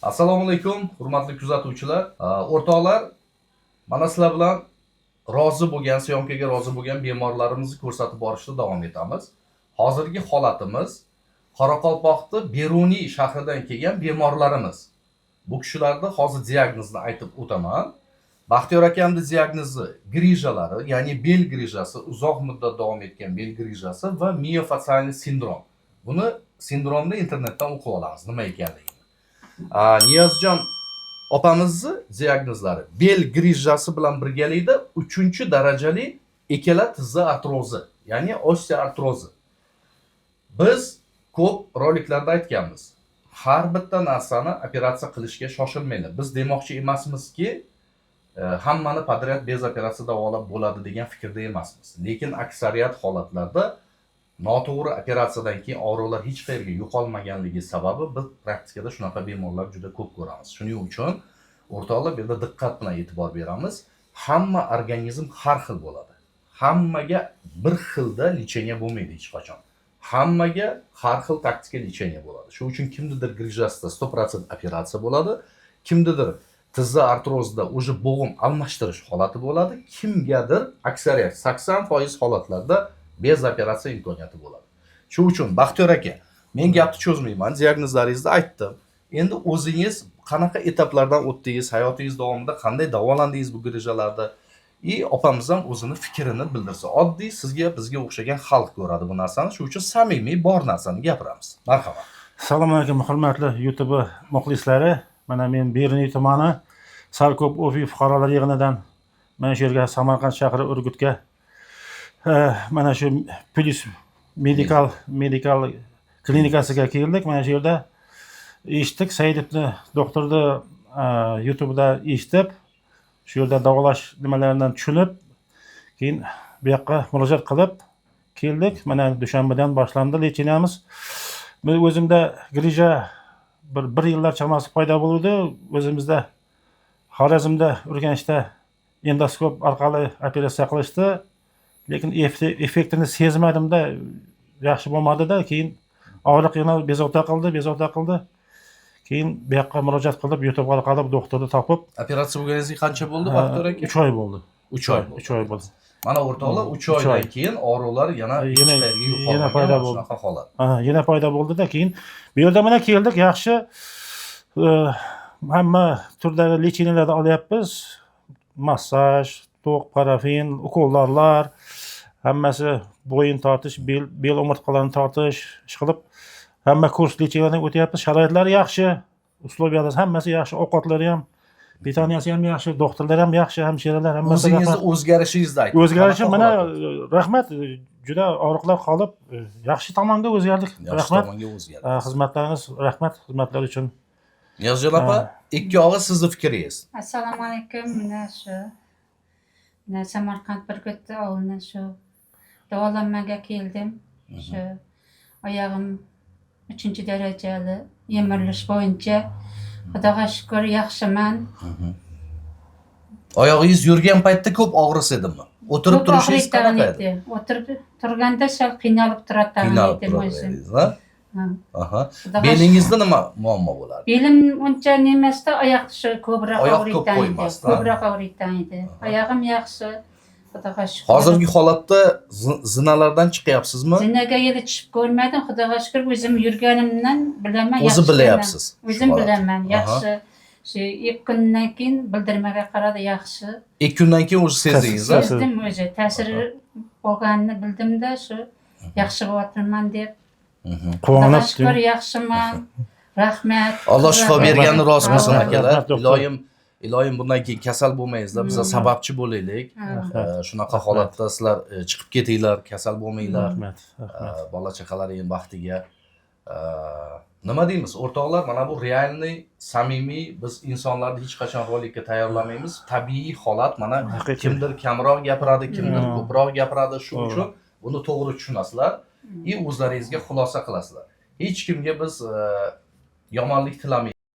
Assalomu alaykum, hurmatli kuzatuvchilar. O'rtoqlar, mana sizlar bilan rozi bo'lgan, syomkaga rozi bo'lgan bemorlarimizni ko'rsatib borishda davom etamiz. Hozirgi holatimiz Qoraqalpoqning Beruniy shahridan kelgan bemorlarimiz. Bu kishilarning hozir diagnozni aytib o'taman. Baxtiyor akamning diagnozi grijalari, ya'ni bel grijasi, uzoq muddat davom etgan bel grijasi va miofascial sindrom. Buni sindromni internetdan o'qib olamiz, nima ekanligini. Niyozjon opamizni diagnozlari bel grijasi bilan birgalikda 3-darajali ikkala tizza artrozi, ya'ni osteoartrozi. Biz ko'p roliklarda aytganmiz. Har bitta narsani operatsiya qilishga shoshilmanglar. Biz demoqchi emasmizki, hammani podrяд bez operatsiya davolab bo'ladi degan fikrda emasmiz. Lekin aksariyat holatlarda noto'g'ri operatsiyadan keyin og'riqlar hech qayerga yo'qolmaganligi sababi biz praktikada shunaqa bemorlar juda ko'p ko'ramiz. Shuning uchun o'rtoqlar bu yerda diqqat bilan e'tibor beramiz. Hamma organizm har xil bo'ladi. Hammaga bir xilda lecheniya bo'lmaydi hech qachon. Hammaga har xil taktika lecheniya bo'ladi. Shuning uchun kimnidir grijasida 100% operatsiya bo'ladi, kimnidir tizza artrozida o'sha bo'g'im almashtirish holati bo'ladi, kimgadir aksariyat 80% holatlarda bez operatsiya imkoniyati bo'ladi. Shuning uchun Baxtiyor aka, men gapni cho'zmayman, diagnozlaringizni aytdim. Endi o'zingiz qanaqa etaplardan o'tdingiz, hayotingiz davomida qanday davolandingiz bu grijalarda? Opamiz ham o'zini fikrini bildirsa, oddiy sizga bizga o'xshagan xalq ko'radi bu narsani. Shuning uchun samimiy bor narsani gapiramiz. Marhamat. Assalomu alaykum hurmatli YouTube muxlislari. Mana men Beruniy tumani Sarko'p Ofi fuqarolar yig'inidan mana shu yerga Samarqand shahri Urgutga mana shu Plus medikal klinikasiga keldik. Mana shu yerda eshitdik, Saidovni doktorni YouTube'da eshitib, shu yerda davolash nimalaridan tushunib, keyin bu yoqqa murojaat qilib keldik. Mana dushanbadan boshlandi lecheniyamiz. Men o'zimda grija bir yillar chamasi paydo bo'ldi. O'zimizda Xorazmda Urganchda endoskop orqali operatsiya qilishdi. Lekin effektini sezmadim-da, yaxshi bo'lmadi-da. Keyin og'riq yana bezovta qildi. Keyin bu yoqqa murojaat qilib, YouTube orqali doktorni topib, Operatsiya bo'lganingizga qancha bo'ldi, Baxtiyor aka? 3 oy bo'ldi. 3 oy bo'ldi. Mana o'rtoqlar 3 oydan keyin og'riqlar yana paydo bo'ldi. Shunaqa holat. Yana paydo bo'ldi-da, keyin bu yerda mana keldik, yaxshi hamma turdagi lecheniyalarni olyapmiz. Massaj, to'q, parafin, ukollarlar, hammasi bo'yin tortish, bel o'mirtqalarini tortish ish qilib, hamma kurs lecheniyadan o'tyapmiz. Sharoitlari yaxshi, usloviyasi hammasi yaxshi, ovqatlari ham, betoniyasi ham yaxshi, doktorlar ham yaxshi, hamshiralar hammasi. O'zingizni o'zgarishingizni ayting. O'zgarishim mana rahmat, juda og'riqlar qolib, yaxshi tomonga o'zgardik. Rahmat. Xizmatlaringiz, rahmat xizmatlar uchun. Niyozjon opa, ikki og'iz sizni fikringiz. Assalomu alaykum. Mana Samarqand Burgutda ovuldan shu davolanmaga keldim. Shu oyog'im 3-darajali yemirilish bo'yicha Xudoga shukr yaxshiman. Oyog'ingiz yurgan paytda ko'p og'ris edimi? O'tirib turishingiz qanaqa edi? O'tirib turganda sal qiynalib turardim o'zim. Aha. Belingizda nima muammo bo'lardi? Belim uncha emasda, oyoq shu ko'proq og'riqdan edi. Oyog'im yaxshi. Xudoga shukr. Hozirgi holatda zinalardan chiqyapsizmi? Zinaga yili tushib ko'rmadim. Xudoga shukr, o'zim yurganimdan bilaman. O'zi bilyapsiz. O'zim bilaman. Yaxshi. Shu 2 kundan keyin bildirmaga qaradi, yaxshi. 2 kundan keyin o'zi sezdingiz-a? Sezdim o'zi. Ta'sir bo'lganini bildimda, shu yaxshi bo'laman deb. Quvonib, shukr, yaxshiman. Rahmat. Alloh shifo bergani rost bo'lsin akalar. Iloyim bundan keyin kasal bo'lmaysizlar, bizlar sababchi bo'laylik. Shunaqa holatda sizlar chiqib ketinglar, kasal bo'lmanglar. Rahmat. Bola chaqalaring baxtiga. Nima deymiz, o'rtoqlar, mana bu realniy, samimiy, biz insonlarni hech qachon rolikka tayyorlamaymiz. Tabiiy holat, mana kimdir kamroq gapiradi, kimdir ko'proq gapiradi, shuning uchun buni to'g'ri tushunasizlar. O'zlaringizga xulosa qilasizlar. Hech kimga biz yomonlik tilamaymiz.